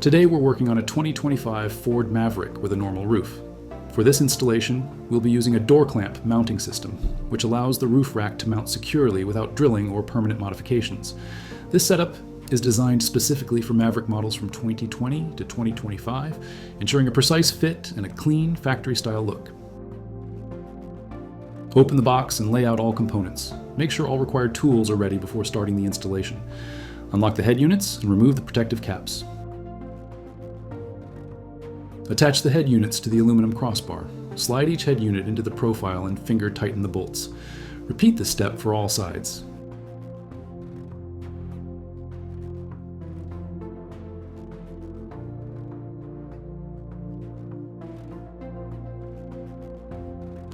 Today we're working on a 2025 Ford Maverick with a normal roof. For this installation, we'll be using a door clamp mounting system, which allows the roof rack to mount securely without drilling or permanent modifications. This setup is designed specifically for Maverick models from 2020 to 2025, ensuring a precise fit and a clean, factory-style look. Open the box and lay out all components. Make sure all required tools are ready before starting the installation. Unlock the head units and remove the protective caps. Attach the head units to the aluminum crossbar. Slide each head unit into the profile and finger tighten the bolts. Repeat this step for all sides.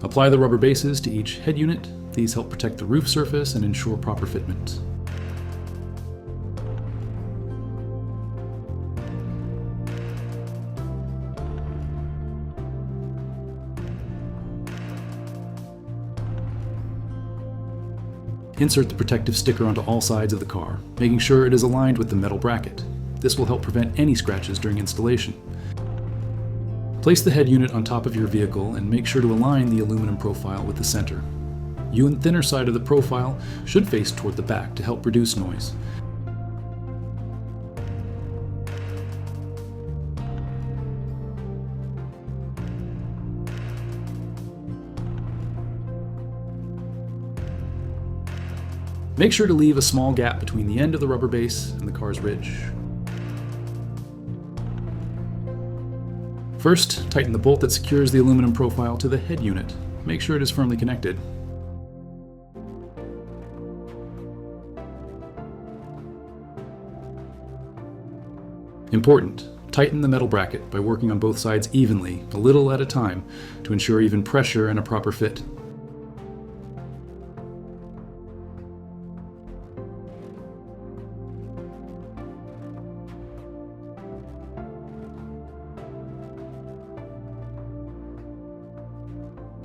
Apply the rubber bases to each head unit. These help protect the roof surface and ensure proper fitment. Insert the protective sticker onto all sides of the car, making sure it is aligned with the metal bracket. This will help prevent any scratches during installation. Place the head unit on top of your vehicle and make sure to align the aluminum profile with the center. You and the thinner side of the profile should face toward the back to help reduce noise. Make sure to leave a small gap between the end of the rubber base and the car's ridge. First, tighten the bolt that secures the aluminum profile to the head unit. Make sure it is firmly connected. Important: tighten the metal bracket by working on both sides evenly, a little at a time, to ensure even pressure and a proper fit.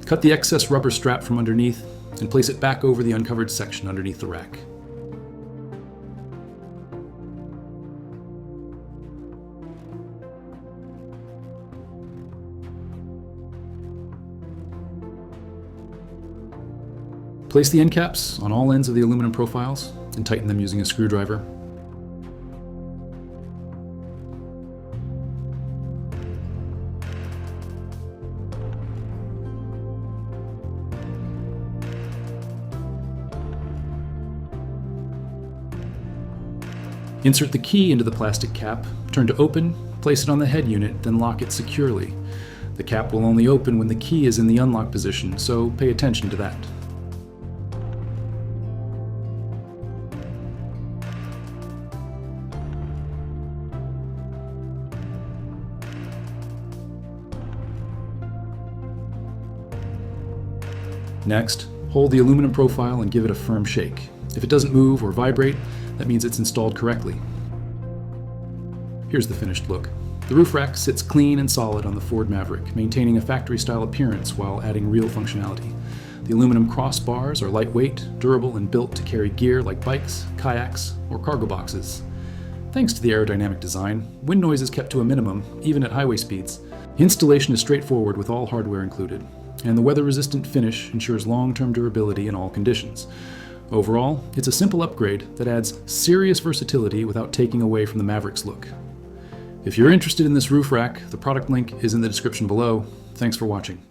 Cut the excess rubber strap from underneath and place it back over the uncovered section underneath the rack. Place the end caps on all ends of the aluminum profiles and tighten them using a screwdriver. Insert the key into the plastic cap, turn to open, place it on the head unit, then lock it securely. The cap will only open when the key is in the unlock position, so pay attention to that. Next, hold the aluminum profile and give it a firm shake. If it doesn't move or vibrate, that means it's installed correctly. Here's the finished look. The roof rack sits clean and solid on the Ford Maverick, maintaining a factory-style appearance while adding real functionality. The aluminum crossbars are lightweight, durable, and built to carry gear like bikes, kayaks, or cargo boxes. Thanks to the aerodynamic design, wind noise is kept to a minimum, even at highway speeds. Installation is straightforward with all hardware included, and the weather-resistant finish ensures long-term durability in all conditions. Overall, it's a simple upgrade that adds serious versatility without taking away from the Maverick's look. If you're interested in this roof rack, the product link is in the description below. Thanks for watching.